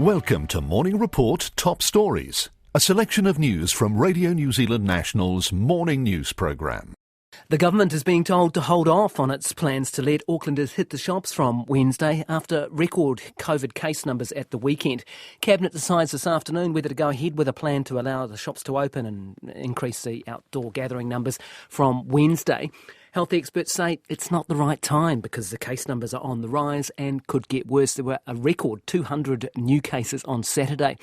Welcome to Morning Report Top Stories, a selection of news from Radio New Zealand National's morning news programme. The government is being told to hold off on its plans to let Aucklanders hit the shops from Wednesday after record COVID case numbers at the weekend. Cabinet decides this afternoon whether to go ahead with a plan to allow the shops to open and increase the outdoor gathering numbers from Wednesday. Health experts say it's not the right time because the case numbers are on the rise and could get worse. There were a record 200 new cases on Saturday.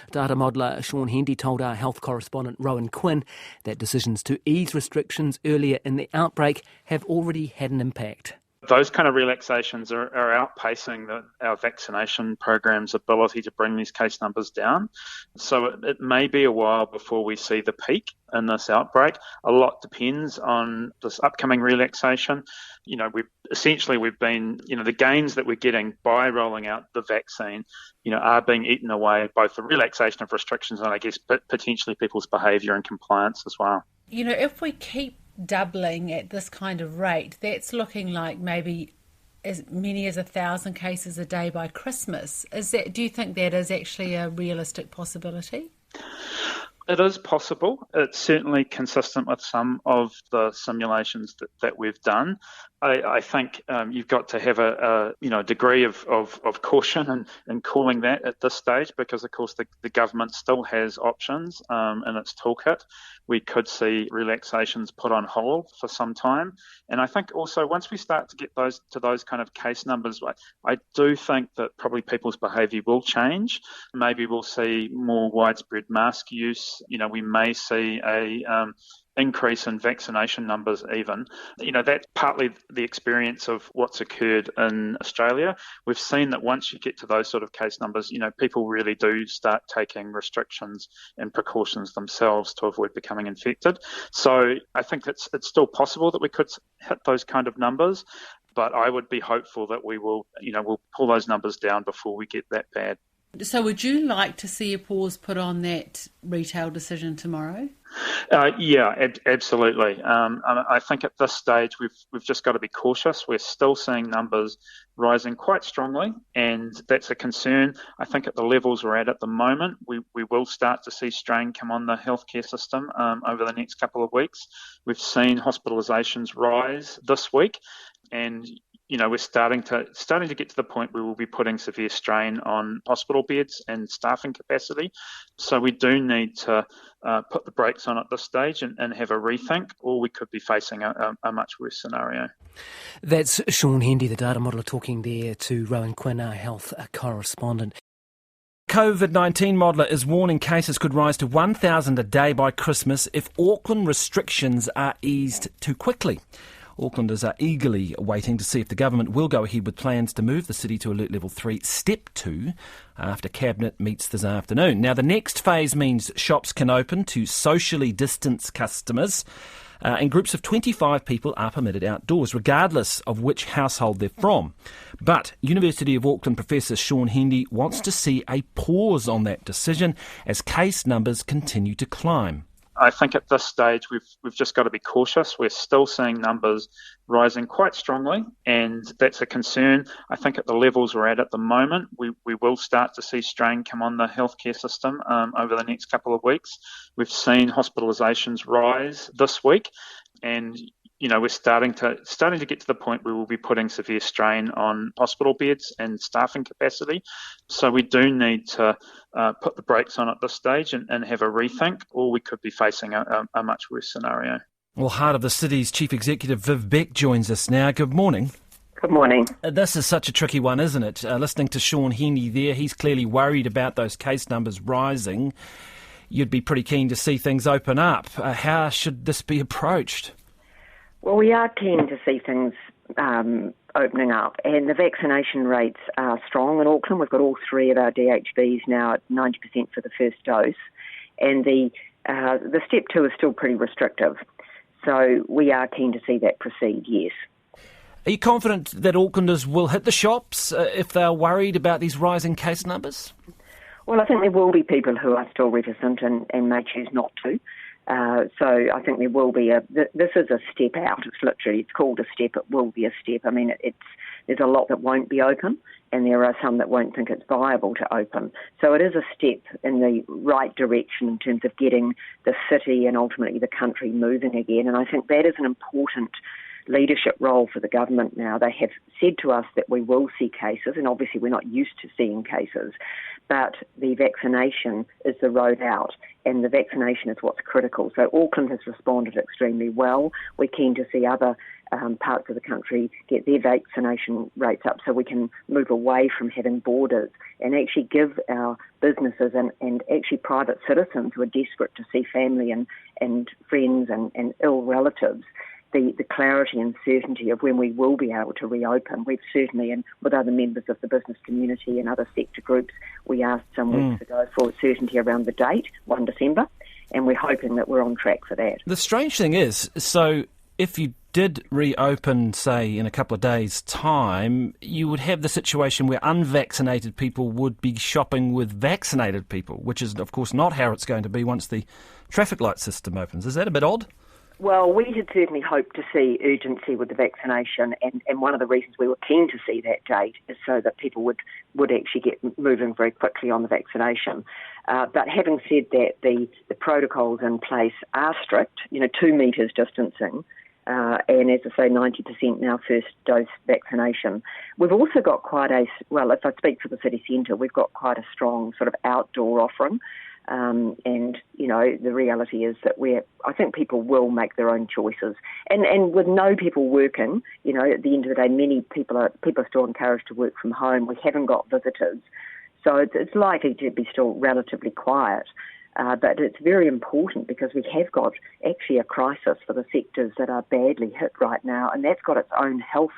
Data modeller Sean Hendy told our health correspondent Rowan Quinn that decisions to ease restrictions earlier in the outbreak have already had an impact. Those kind of relaxations are outpacing our vaccination program's ability to bring these case numbers down. So it may be a while before we see the peak in this outbreak. A lot depends on this upcoming relaxation. We've been, the gains that we're getting by rolling out the vaccine, are being eaten away, both the relaxation of restrictions and I guess potentially people's behaviour and compliance as well. If we keep doubling at this kind of rate, that's looking like maybe as many as 1,000 cases a day by Christmas. Do you think that is actually a realistic possibility? It is possible. It's certainly consistent with some of the simulations that we've done. I think you've got to have a degree of caution in calling that at this stage because, of course, the government still has options in its toolkit. We could see relaxations put on hold for some time. And I think also once we start to get those kind of case numbers, I do think that probably people's behaviour will change. Maybe we'll see more widespread mask use. We may see a increase in vaccination numbers even. That's partly the experience of what's occurred in Australia. We've seen that once you get to those sort of case numbers, people really do start taking restrictions and precautions themselves to avoid becoming infected. So I think it's still possible that we could hit those kind of numbers, but I would be hopeful that we'll pull those numbers down before we get that bad. So would you like to see a pause put on that retail decision tomorrow? Yeah, absolutely. I think at this stage we've just got to be cautious. We're still seeing numbers rising quite strongly, and that's a concern. I think at the levels we're at the moment, we will start to see strain come on the healthcare system over the next couple of weeks. We've seen hospitalisations rise this week, and we're starting to get to the point where we'll be putting severe strain on hospital beds and staffing capacity. So we do need to put the brakes on at this stage and have a rethink, or we could be facing a much worse scenario. That's Sean Hendy, the data modeller, talking there to Rowan Quinn, our health correspondent. COVID-19 modeller is warning cases could rise to 1,000 a day by Christmas if Auckland restrictions are eased too quickly. Aucklanders are eagerly waiting to see if the government will go ahead with plans to move the city to Alert Level 3 Step 2 after Cabinet meets this afternoon. Now, the next phase means shops can open to socially distanced customers and groups of 25 people are permitted outdoors, regardless of which household they're from. But University of Auckland Professor Sean Hendy wants to see a pause on that decision as case numbers continue to climb. I think at this stage we've just got to be cautious. We're still seeing numbers rising quite strongly, and that's a concern. I think at the levels we're at the moment, we will start to see strain come on the healthcare system over the next couple of weeks. We've seen hospitalisations rise this week, and we're starting to get to the point where we'll be putting severe strain on hospital beds and staffing capacity. So we do need to put the brakes on at this stage and have a rethink, or we could be facing a much worse scenario. Well, Heart of the City's Chief Executive Viv Beck joins us now. Good morning. Good morning. This is such a tricky one, isn't it? Listening to Sean Hendy there, he's clearly worried about those case numbers rising. You'd be pretty keen to see things open up. How should this be approached? Well, we are keen to see things opening up, and the vaccination rates are strong in Auckland. We've got all three of our DHBs now at 90% for the first dose, and the Step 2 is still pretty restrictive. So we are keen to see that proceed, yes. Are you confident that Aucklanders will hit the shops if they're worried about these rising case numbers? Well, I think there will be people who are still reticent and may choose not to. So I think there will be this is a step out. It's called a step. It will be a step. I mean, there's a lot that won't be open, and there are some that won't think it's viable to open. So it is a step in the right direction in terms of getting the city and ultimately the country moving again. And I think that is an important leadership role for the government now. They have said to us that we will see cases, and obviously we're not used to seeing cases, but the vaccination is the road out, and the vaccination is what's critical. So Auckland has responded extremely well. We're keen to see other parts of the country get their vaccination rates up so we can move away from having borders and actually give our businesses and actually private citizens who are desperate to see family and friends and ill relatives the clarity and certainty of when we will be able to reopen. We've certainly, and with other members of the business community and other sector groups, we asked some weeks ago for certainty around the date, 1 December, and we're hoping that we're on track for that. The strange thing is, so if you did reopen, say, in a couple of days' time, you would have the situation where unvaccinated people would be shopping with vaccinated people, which is, of course, not how it's going to be once the traffic light system opens. Is that a bit odd? Well, we had certainly hoped to see urgency with the vaccination, and one of the reasons we were keen to see that date is so that people would actually get moving very quickly on the vaccination. But having said that, the protocols in place are strict, 2 metres distancing, and as I say, 90% now first dose vaccination. We've also got if I speak for the city centre, we've got quite a strong sort of outdoor offering. And the reality is that I think people will make their own choices. And with no people working, at the end of the day, many people are still encouraged to work from home. We haven't got visitors. So it's likely to be still relatively quiet. But it's very important because we have got actually a crisis for the sectors that are badly hit right now, and that's got its own health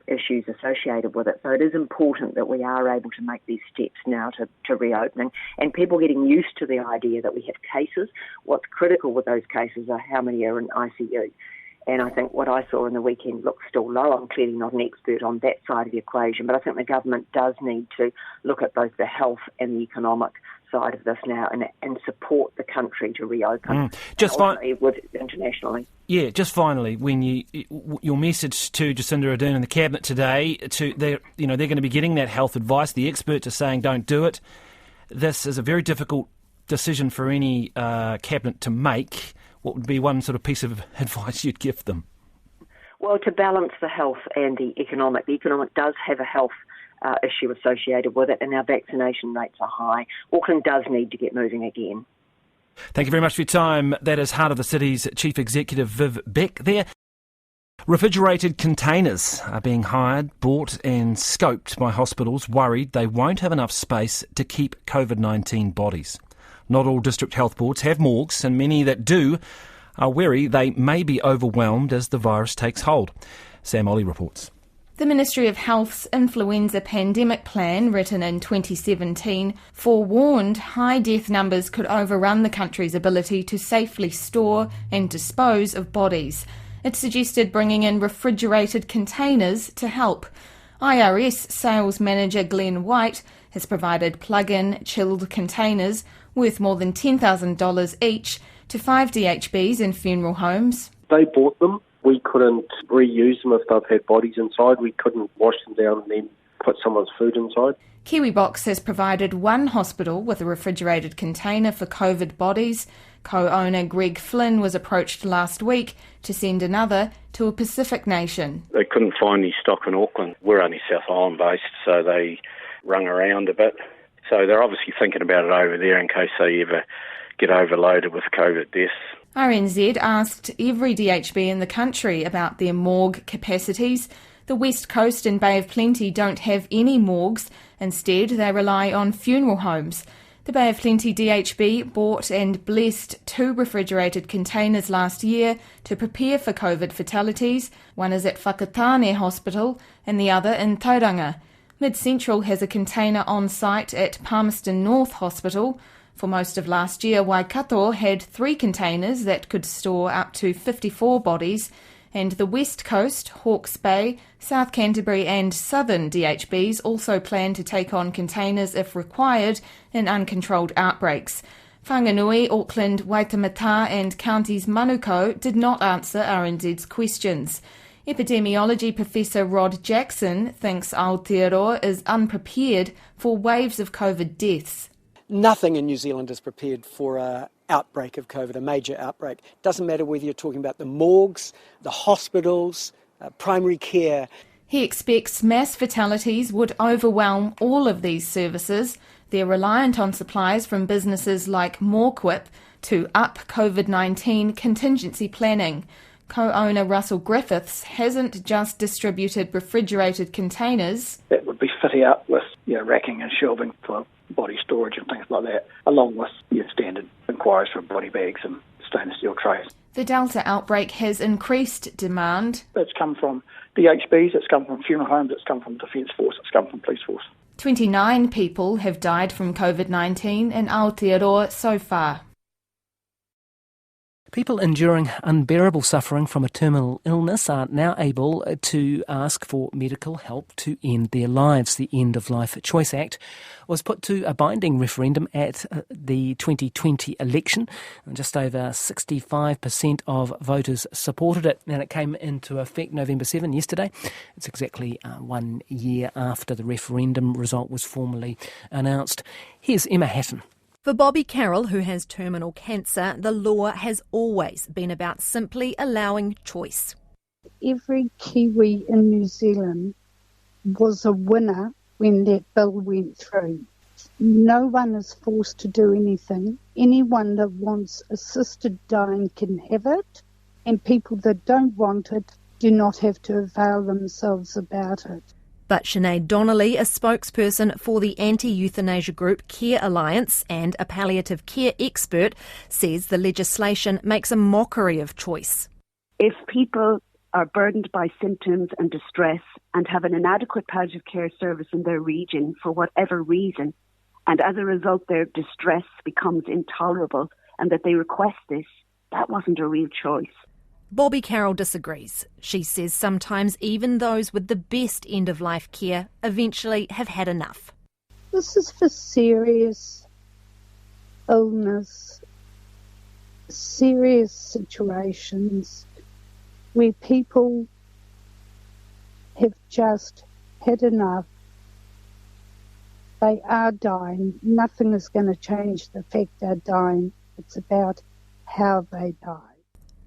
issues associated with it. So it is important that we are able to make these steps now to reopening and people getting used to the idea that we have cases. What's critical with those cases are how many are in ICU. And I think what I saw in the weekend looks still low. I'm clearly not an expert on that side of the equation, but I think the government does need to look at both the health and the economic side of this now and support the country to reopen. Internationally. Yeah, just finally, when your message to Jacinda Ardern and the Cabinet today, they're going to be getting that health advice. The experts are saying don't do it. This is a very difficult decision for any Cabinet to make. What would be one sort of piece of advice you'd give them? Well, to balance the health and the economic. The economic does have a health issue associated with it, and our vaccination rates are high. Auckland does need to get moving again. Thank you very much for your time. That is Heart of the City's Chief Executive Viv Beck there. Refrigerated containers are being hired, bought and scoped by hospitals worried they won't have enough space to keep COVID-19 bodies. Not all district health boards have morgues, and many that do are wary they may be overwhelmed as the virus takes hold. Sam Ollie reports. The Ministry of Health's influenza pandemic plan, written in 2017, forewarned high death numbers could overrun the country's ability to safely store and dispose of bodies. It suggested bringing in refrigerated containers to help. IRS Sales Manager Glenn White has provided plug-in chilled containers worth more than $10,000 each to 5 DHBs in funeral homes. They bought them. We couldn't reuse them if they've had bodies inside. We couldn't wash them down and then put someone's food inside. KiwiBox has provided one hospital with a refrigerated container for COVID bodies. Co-owner Greg Flynn was approached last week to send another to a Pacific nation. They couldn't find any stock in Auckland. We're only South Island based, so they rung around a bit. So they're obviously thinking about it over there in case they ever get overloaded with COVID deaths. RNZ asked every DHB in the country about their morgue capacities. The West Coast and Bay of Plenty don't have any morgues. Instead, they rely on funeral homes. The Bay of Plenty DHB bought and blessed 2 refrigerated containers last year to prepare for COVID fatalities. One is at Whakatane Hospital and the other in Tauranga. Mid Central has a container on site at Palmerston North Hospital. For most of last year, Waikato had 3 containers that could store up to 54 bodies, and the West Coast, Hawke's Bay, South Canterbury and Southern DHBs also plan to take on containers if required in uncontrolled outbreaks. Whanganui, Auckland, Waitemata and counties Manukau did not answer RNZ's questions. Epidemiology Professor Rod Jackson thinks Aotearoa is unprepared for waves of COVID deaths. Nothing in New Zealand is prepared for an outbreak of COVID, a major outbreak. Doesn't matter whether you're talking about the morgues, the hospitals, primary care. He expects mass fatalities would overwhelm all of these services. They're reliant on supplies from businesses like Morequip to up COVID-19 contingency planning. Co-owner Russell Griffiths hasn't just distributed refrigerated containers. That would be fitting up with racking and shelving for body storage and things like that, along with your standard inquiries for body bags and stainless steel trays. The Delta outbreak has increased demand. It's come from DHBs, it's come from funeral homes, it's come from Defence Force, it's come from Police Force. 29 people have died from COVID-19 in Aotearoa so far. People enduring unbearable suffering from a terminal illness are now able to ask for medical help to end their lives. The End of Life Choice Act was put to a binding referendum at the 2020 election. Just over 65% of voters supported it, and it came into effect November 7, yesterday. It's exactly 1 year after the referendum result was formally announced. Here's Emma Hatton. For Bobby Carroll, who has terminal cancer, the law has always been about simply allowing choice. Every Kiwi in New Zealand was a winner when that bill went through. No one is forced to do anything. Anyone that wants assisted dying can have it, and people that don't want it do not have to avail themselves about it. But Sinead Donnelly, a spokesperson for the anti-euthanasia group Care Alliance and a palliative care expert, says the legislation makes a mockery of choice. If people are burdened by symptoms and distress and have an inadequate palliative care service in their region for whatever reason, and as a result their distress becomes intolerable and that they request this, that wasn't a real choice. Bobby Carroll disagrees. She says sometimes even those with the best end-of-life care eventually have had enough. This is for serious illness, serious situations where people have just had enough. They are dying. Nothing is going to change the fact they're dying. It's about how they die.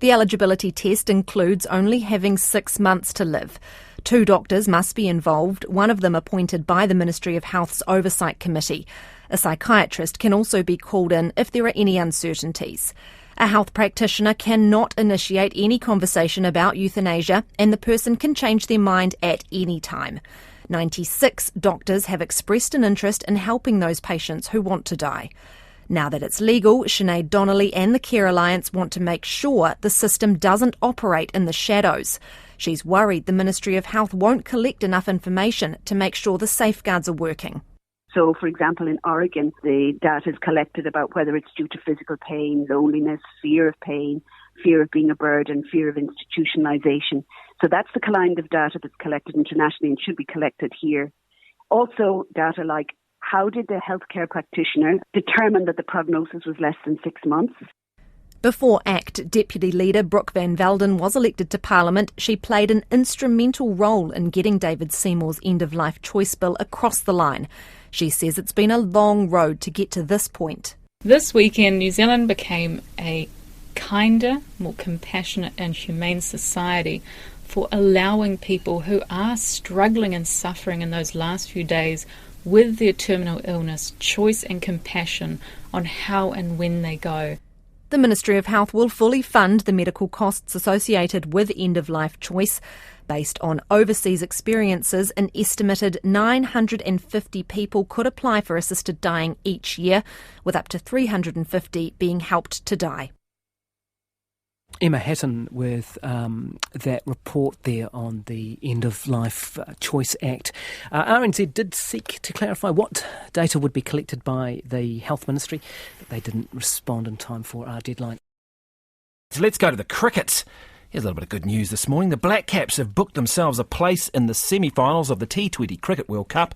The eligibility test includes only having 6 months to live. 2 doctors must be involved, one of them appointed by the Ministry of Health's Oversight Committee. A psychiatrist can also be called in if there are any uncertainties. A health practitioner cannot initiate any conversation about euthanasia, and the person can change their mind at any time. 96 doctors have expressed an interest in helping those patients who want to die. Now that it's legal, Sinead Donnelly and the Care Alliance want to make sure the system doesn't operate in the shadows. She's worried the Ministry of Health won't collect enough information to make sure the safeguards are working. So, for example, in Oregon, the data is collected about whether it's due to physical pain, loneliness, fear of pain, fear of being a burden, fear of institutionalisation. So that's the kind of data that's collected internationally and should be collected here. Also, data like how did the healthcare practitioner determine that the prognosis was less than 6 months? Before ACT Deputy Leader Brooke Van Velden was elected to Parliament, she played an instrumental role in getting David Seymour's end-of-life choice bill across the line. She says it's been a long road to get to this point. This weekend, New Zealand became a kinder, more compassionate and humane society for allowing people who are struggling and suffering in those last few days with their terminal illness, choice and compassion on how and when they go. The Ministry of Health will fully fund the medical costs associated with end-of-life choice. Based on overseas experiences, an estimated 950 people could apply for assisted dying each year, with up to 350 being helped to die. Emma Hatton with that report there on the End of Life Choice Act. RNZ did seek to clarify what data would be collected by the Health Ministry, but they didn't respond in time for our deadline. So let's go to the cricket. Here's a little bit of good news this morning. The Black Caps have booked themselves a place in the semi-finals of the T20 Cricket World Cup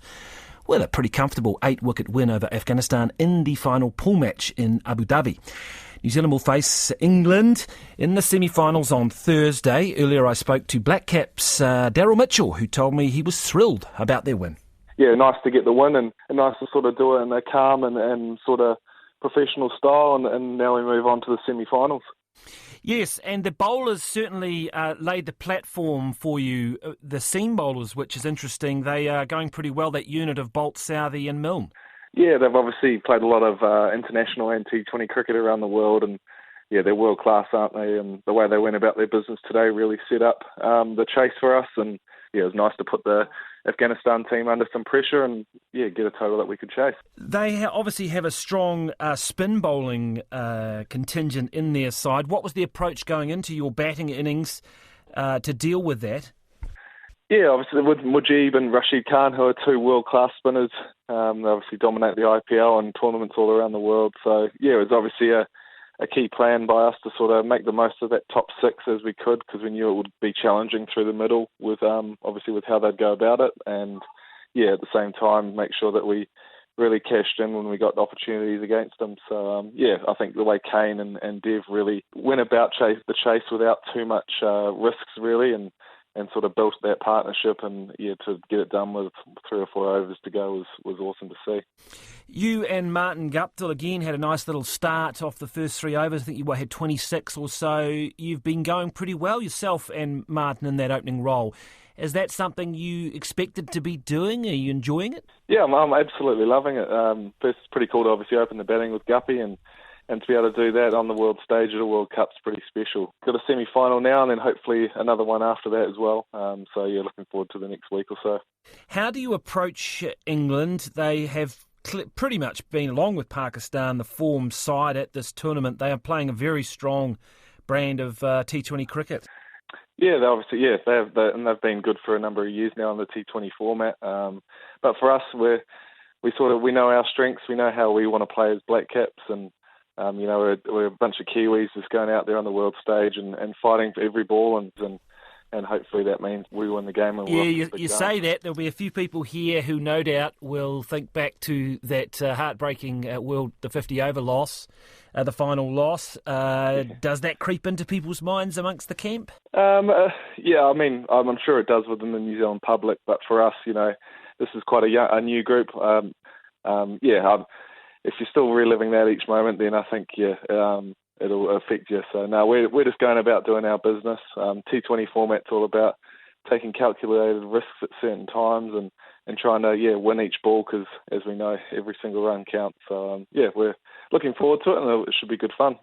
with a pretty comfortable 8-wicket win over Afghanistan in the final pool match in Abu Dhabi. New Zealand will face England in the semi-finals on Thursday. Earlier I spoke to Black Caps' Daryl Mitchell, who told me he was thrilled about their win. Yeah, nice to get the win and nice to sort of do it in a calm and sort of professional style, and now we move on to the semi-finals. Yes, and the bowlers certainly laid the platform for you, the seam bowlers, which is interesting. They are going pretty well, that unit of Bolt, Southey and Milne. Yeah, they've obviously played a lot of international and T20 cricket around the world, and yeah, they're world class, aren't they? And the way they went about their business today really set up the chase for us, and yeah, it was nice to put the Afghanistan team under some pressure and yeah, get a total that we could chase. They obviously have a strong spin bowling contingent in their side. What was the approach going into your batting innings to deal with that? Yeah, obviously with Mujib and Rashid Khan, who are two world-class spinners, they obviously dominate the IPL and tournaments all around the world. So yeah, it was obviously a key plan by us to sort of make the most of that top six as we could, because we knew it would be challenging through the middle with obviously with how they'd go about it, and yeah, at the same time make sure that we really cashed in when we got opportunities against them. So yeah, I think the way Kane and Dev really went about the chase without too much risks really, and sort of built that partnership, and yeah, to get it done with 3 or 4 overs to go was awesome to see. You and Martin Guptill again had a nice little start off the first 3 overs. I think you had 26 or so. You've been going pretty well yourself and Martin in that opening role. Is that something you expected to be doing? Are you enjoying it? Yeah, I'm absolutely loving it. It's pretty cool to obviously open the batting with Guppy, and to be able to do that on the world stage at a World Cup's pretty special. Got a semi-final now, and then hopefully another one after that as well. So yeah, looking forward to the next week or so. How do you approach England? They have pretty much been, along with Pakistan, the form side at this tournament. They are playing a very strong brand of T20 cricket. Yeah, they've been good for a number of years now in the T20 format. But for us, we know our strengths. We know how we want to play as Black Caps, and we're a bunch of Kiwis just going out there on the world stage and fighting for every ball, and hopefully that means we win the game. And you say that. There'll be a few people here who no doubt will think back to that heartbreaking the 50-over loss, the final loss. Does that creep into people's minds amongst the camp? Yeah, I mean, I'm sure it does within the New Zealand public, but for us, this is quite a new group. If you're still reliving that each moment, then I think, it'll affect you. So, no, we're just going about doing our business. T20 format's all about taking calculated risks at certain times and trying to, win each ball, because, as we know, every single run counts. So, we're looking forward to it, and it should be good fun.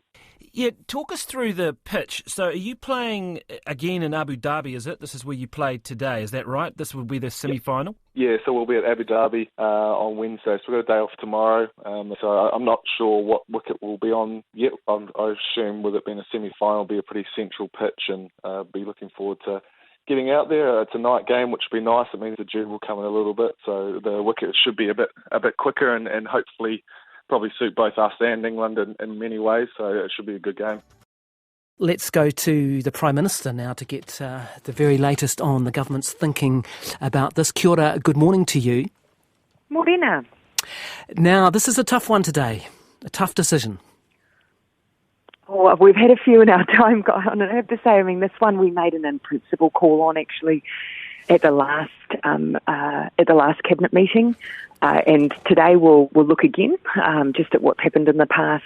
Yeah, talk us through the pitch. So are you playing again in Abu Dhabi, is it? This is where you played today, is that right? This will be the semi-final? Yeah, so we'll be at Abu Dhabi on Wednesday, so we've got a day off tomorrow. So I'm not sure what wicket we'll be on yet. I assume with it being a semi-final, it'll be a pretty central pitch, and be looking forward to getting out there. It's a night game, which will be nice. It means the dew will come in a little bit, so the wicket should be a bit quicker and hopefully probably suit both us and England in many ways, so it should be a good game. Let's go to the Prime Minister now to get the very latest on the government's thinking about this. Kia ora, good morning to you. Morena. Now, this is a tough one today, a tough decision. Oh, we've had a few in our time, and I have to say, this one we made an in-principle call on, actually, at the last cabinet meeting, and today we'll look again just at what happened in the past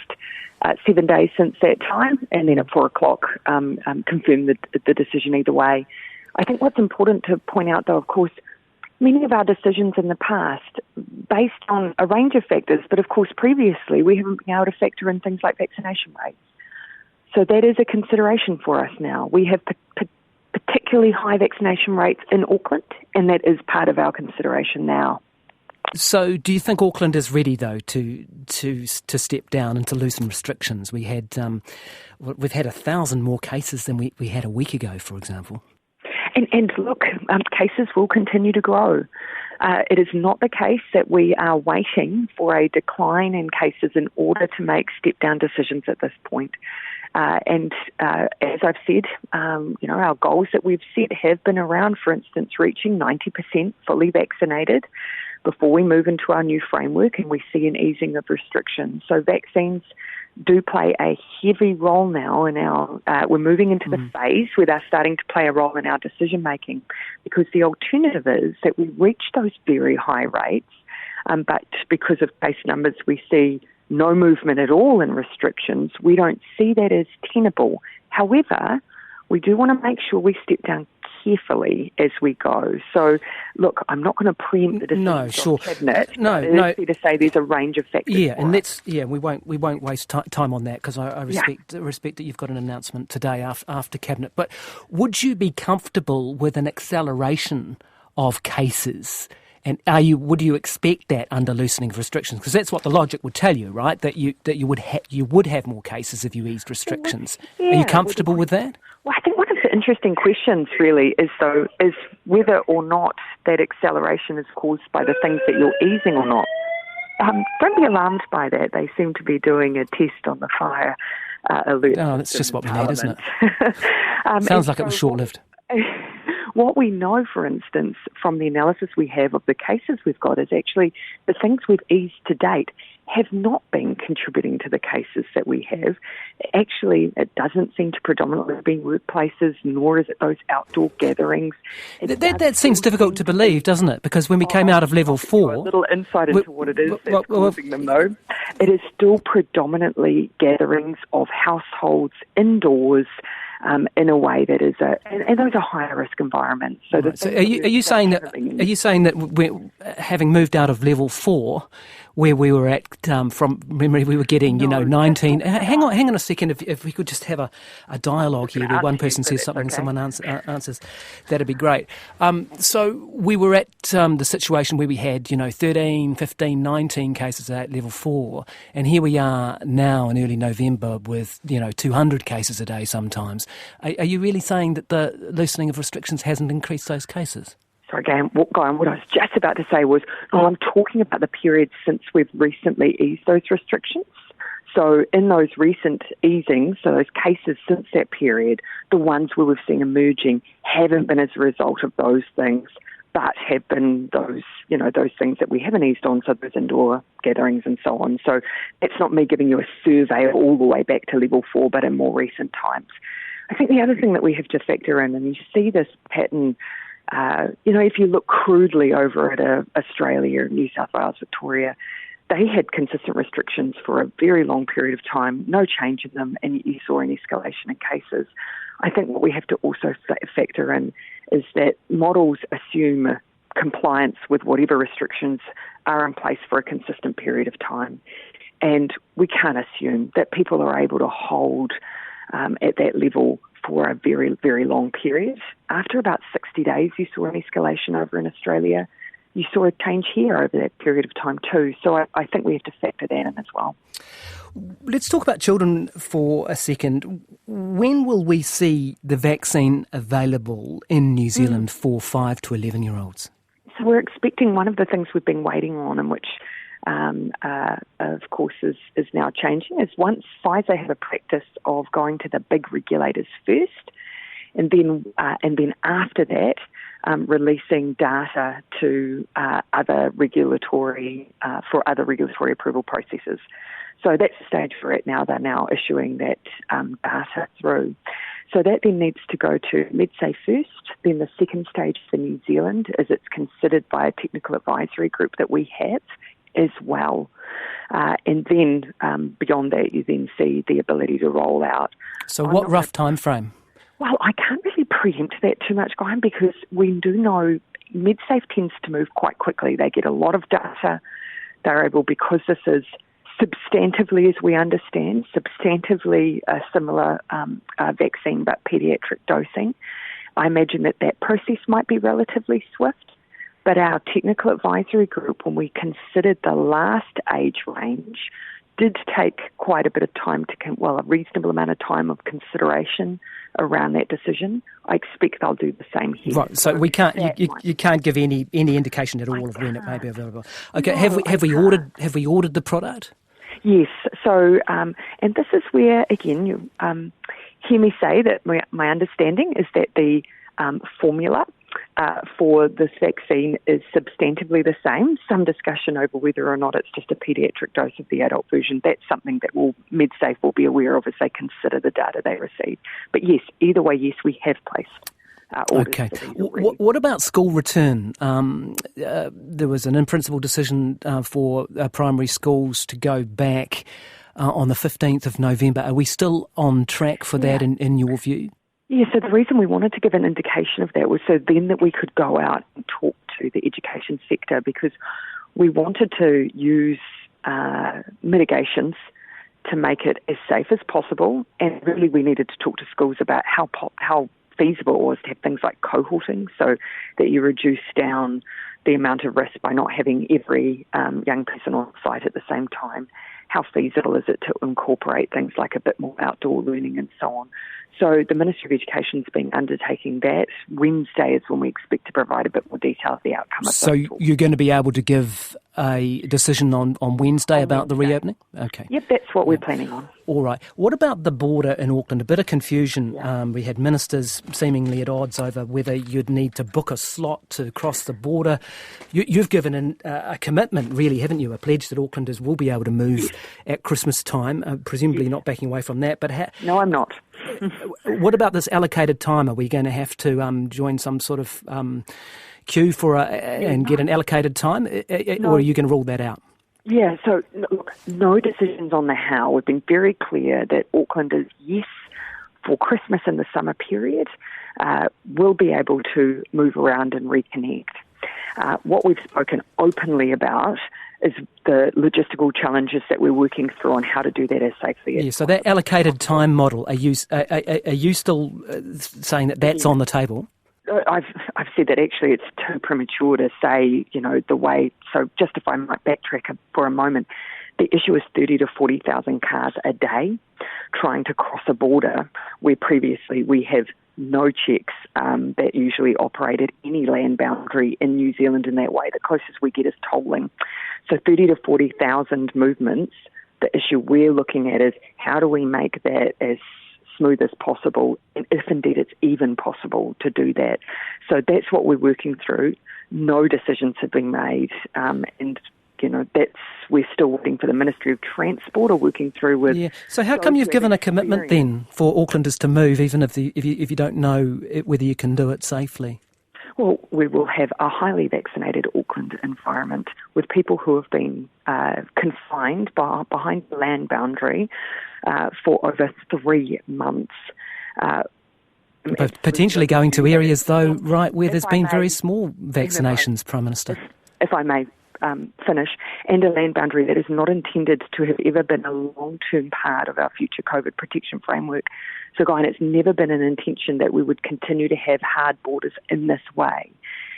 7 days since that time, and then at 4 o'clock confirm the decision either way. I think what's important to point out, though, of course, many of our decisions in the past, based on a range of factors, but of course previously we haven't been able to factor in things like vaccination rates. So that is a consideration for us now. We have particularly high vaccination rates in Auckland, and that is part of our consideration now. So do you think Auckland is ready, though, to step down and to loosen restrictions? We've had 1,000 more cases than we had a week ago, for example. And look, cases will continue to grow. It is not the case that we are waiting for a decline in cases in order to make step-down decisions at this point. And as I've said, our goals that we've set have been around, for instance, reaching 90% fully vaccinated before we move into our new framework and we see an easing of restrictions. So vaccines do play a heavy role now in our, we're moving into the phase where they're starting to play a role in our decision making, because the alternative is that we reach those very high rates, but because of case numbers we see no movement at all in restrictions. We don't see that as tenable. However, we do want to make sure we step down carefully as we go. So, look, I'm not going to preempt the decisions of Cabinet. It's fair to say there's a range of factors. Yeah, and we won't waste time on that, because I respect that you've got an announcement today after Cabinet. But would you be comfortable with an acceleration of cases? And would you expect that under loosening of restrictions? Because that's what the logic would tell you, right? That you would have more cases if you eased restrictions. Are you comfortable with that? Well, I think one of the interesting questions really is whether or not that acceleration is caused by the things that you're easing or not. Don't be alarmed by that. They seem to be doing a test on the fire alert. Oh, that's just what we need, isn't it? Sounds like it was short-lived. What we know, for instance, from the analysis we have of the cases we've got, is actually the things we've eased to date have not been contributing to the cases that we have. Actually, it doesn't seem to predominantly be workplaces, nor is it those outdoor gatherings. That seems difficult to believe, doesn't it? Because when we came out of level 4... A little insight into what it is that's causing them, though. It is still predominantly gatherings of households indoors, in a way that is and those are higher risk environments. So, are you saying that we're, having moved out of level 4, where we were at from memory, we were getting 19. Hang on a second. If we could just have a dialogue here, where one person says something and someone answers, that'd be great. So we were at the situation where we had 13, 15, 19 cases at level 4, and here we are now in early November with 200 cases a day sometimes. Are you really saying that the loosening of restrictions hasn't increased those cases? Sorry, Graham, what I was just about to say was, I'm talking about the period since we've recently eased those restrictions. So in those recent easings, so those cases since that period, the ones where we've seen emerging haven't been as a result of those things, but have been those things that we haven't eased on, so those indoor gatherings and so on. So it's not me giving you a survey all the way back to level 4, but in more recent times. I think the other thing that we have to factor in, and you see this pattern, if you look crudely over at Australia, New South Wales, Victoria, they had consistent restrictions for a very long period of time, no change in them, and you saw an escalation in cases. I think what we have to also factor in is that models assume compliance with whatever restrictions are in place for a consistent period of time. And we can't assume that people are able to hold at that level for a very, very long period. After about 60 days, you saw an escalation over in Australia. You saw a change here over that period of time too. So I think we have to factor that in as well. Let's talk about children for a second. When will we see the vaccine available in New Zealand for 5 to 11-year-olds? So we're expecting one of the things we've been waiting on, and which of course is now changing, is once Pfizer have a practice of going to the big regulators first, and then after that releasing data to other regulatory approval processes. So that's the stage we're at now. They're now issuing that data through. So that then needs to go to MedSafe first. Then the second stage for New Zealand is it's considered by a technical advisory group that we have as well. And then beyond that, you then see the ability to roll out. So what rough time frame? Well, I can't really preempt that too much, Graham, because we do know MedSafe tends to move quite quickly. They get a lot of data. They're able, because this is substantively, as we understand, substantively a similar vaccine but paediatric dosing. I imagine that process might be relatively swift. But our technical advisory group, when we considered the last age range, did take quite a bit of time a reasonable amount of time of consideration around that decision. I expect they'll do the same here. Right, so we can't. You can't give any indication at all of when it may be available. Okay, no, have we ordered the product? Yes. So, and this is where again you hear me say that my understanding is that the formula for this vaccine is substantively the same. Some discussion over whether or not it's just a paediatric dose of the adult version. That's something that MedSafe will be aware of as they consider the data they receive. But yes, either way, yes, we have placed orders. Okay. What about school return? There was an in-principle decision for primary schools to go back on the 15th of November. Are we still on track for that in your view? Yeah, so the reason we wanted to give an indication of that was so then that we could go out and talk to the education sector, because we wanted to use mitigations to make it as safe as possible, and really we needed to talk to schools about how feasible it was to have things like cohorting, so that you reduce down the amount of risk by not having every young person on site at the same time. How feasible is it to incorporate things like a bit more outdoor learning and so on? So the Ministry of Education's been undertaking that. Wednesday is when we expect to provide a bit more detail of the outcome of So you're going to be able to give a decision on Wednesday about the reopening? Okay. Yep, that's what we're planning on. All right. What about the border in Auckland? A bit of confusion. We had ministers seemingly at odds over whether you'd need to book a slot to cross the border. You've given a commitment, really, haven't you? A pledge that Aucklanders will be able to move at Christmas time, presumably not backing away from that. But no, I'm not. What about this allocated time? Are we going to have to join some sort of queue for and get an allocated time, or are you going to rule that out? Yeah, so look, no decisions on the how. We've been very clear that Aucklanders, yes, for Christmas and the summer period, will be able to move around and reconnect. What we've spoken openly about is the logistical challenges that we're working through on how to do that as safely as possible. So that allocated time model, are you still saying that that's on the table? I've said that actually it's too premature to say, the way. So just if I might backtrack for a moment, the issue is 30 to 40,000 cars a day trying to cross a border where previously we have no checks that usually operate at any land boundary in New Zealand in that way. The closest we get is tolling. So 30 to 40,000 movements. The issue we're looking at is how do we make that as smooth as possible, and if indeed it's even possible to do that. So that's what we're working through. No decisions have been made, and we're still waiting for the Ministry of Transport or working through with. Yeah. So how come you've given a commitment then for Aucklanders to move, even if you don't know whether you can do it safely? Well, we will have a highly vaccinated Auckland environment with people who have been confined behind the land boundary for over 3 months. Potentially going to areas, though, right, where there's been very small vaccinations, Prime Minister. If I may finish, and a land boundary that is not intended to have ever been a long-term part of our future COVID protection framework. So, Guy, it's never been an intention that we would continue to have hard borders in this way.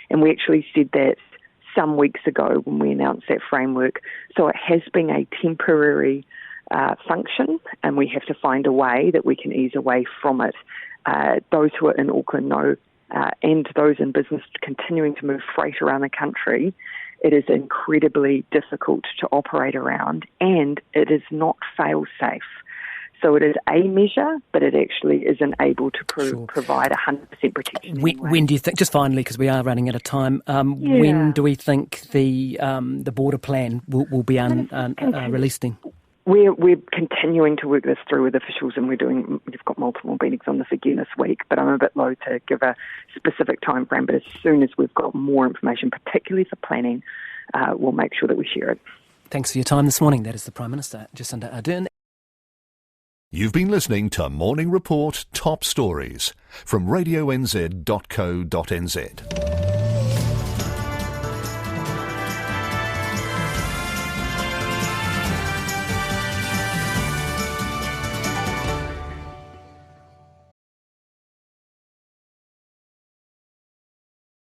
And we actually said that some weeks ago when we announced that framework. So it has been a temporary function, and we have to find a way that we can ease away from it. Those who are in Auckland know, and those in business continuing to move freight around the country, it is incredibly difficult to operate around, and it is not fail-safe. So it is a measure, but it actually isn't able to provide 100% protection. When do you think, just finally, because we are running out of time, when do we think the border plan will be released then? We're continuing to work this through with officials, and we've got multiple meetings on this again this week, but I'm a bit low to give a specific time frame, but as soon as we've got more information, particularly for planning, we'll make sure that we share it. Thanks for your time this morning. That is the Prime Minister, Jacinda Ardern. You've been listening to Morning Report Top Stories from radionz.co.nz.